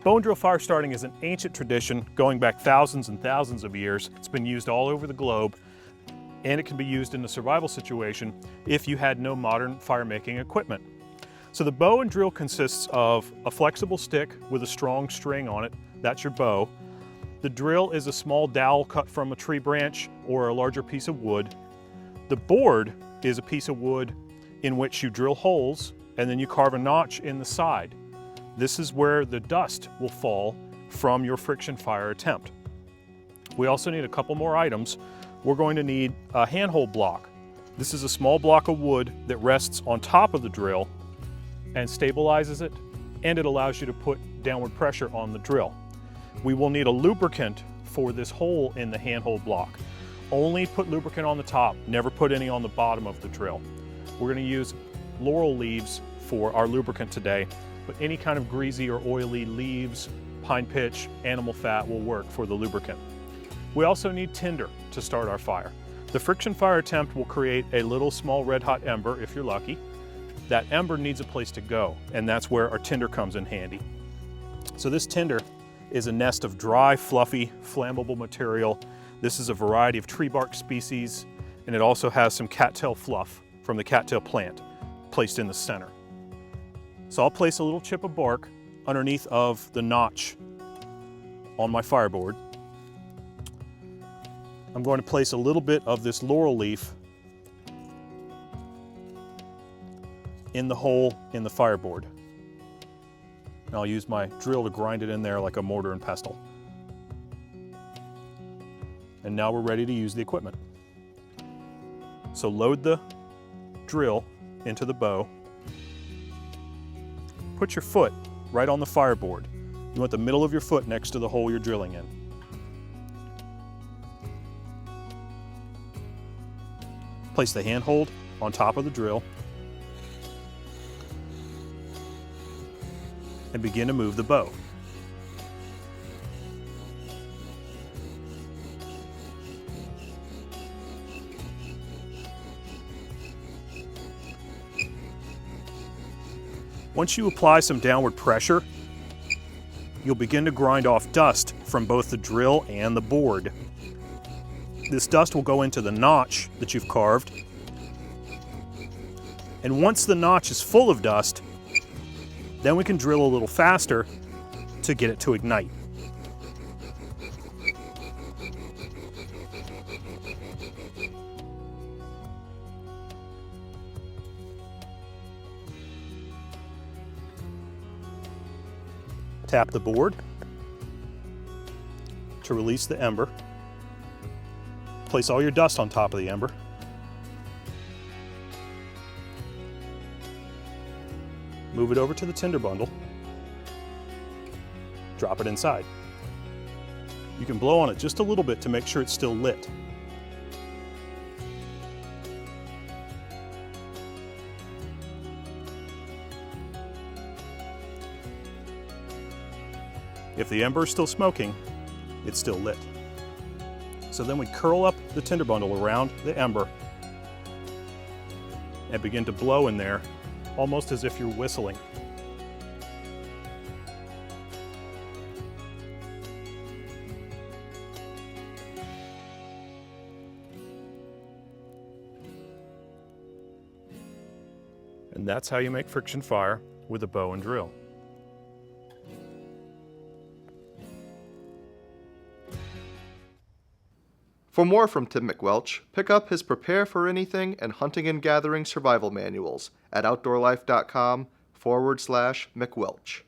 Bow and drill fire starting is an ancient tradition going back thousands and thousands of years. It's been used all over the globe, and it can be used in a survival situation if you had no modern fire-making equipment. So the bow and drill consists of a flexible stick with a strong string on it. That's your bow. The drill is a small dowel cut from a tree branch or a larger piece of wood. The board is a piece of wood in which you drill holes and then you carve a notch in the side. This is where the dust will fall from your friction fire attempt. We also need a couple more items. We're going to need a handhold block. This is a small block of wood that rests on top of the drill and stabilizes it, and it allows you to put downward pressure on the drill. We will need a lubricant for this hole in the handhold block. Only put lubricant on the top, never put any on the bottom of the drill. We're going to use laurel leaves for our lubricant today, but any kind of greasy or oily leaves, pine pitch, animal fat will work for the lubricant. We also need tinder to start our fire. The friction fire attempt will create a little small red hot ember if you're lucky. That ember needs a place to go, and that's where our tinder comes in handy. So this tinder is a nest of dry, fluffy, flammable material. This is a variety of tree bark species, and it also has some cattail fluff from the cattail plant placed in the center. So I'll place a little chip of bark underneath of the notch on my fireboard. I'm going to place a little bit of this laurel leaf in the hole in the fireboard. And I'll use my drill to grind it in there like a mortar and pestle. And now we're ready to use the equipment. So load the drill into the bow. Put your foot right on the fireboard. You want the middle of your foot next to the hole you're drilling in. Place the handhold on top of the drill and begin to move the bow. Once you apply some downward pressure, you'll begin to grind off dust from both the drill and the board. This dust will go into the notch that you've carved. And once the notch is full of dust, then we can drill a little faster to get it to ignite. Tap the board to release the ember. Place all your dust on top of the ember. Move it over to the tinder bundle. Drop it inside. You can blow on it just a little bit to make sure it's still lit. If the ember is still smoking, it's still lit. So then we curl up the tinder bundle around the ember and begin to blow in there, almost as if you're whistling. And that's how you make friction fire with a bow and drill. For more from Tim McWelch, pick up his Prepare for Anything and Hunting and Gathering survival manuals at outdoorlife.com/McWelch.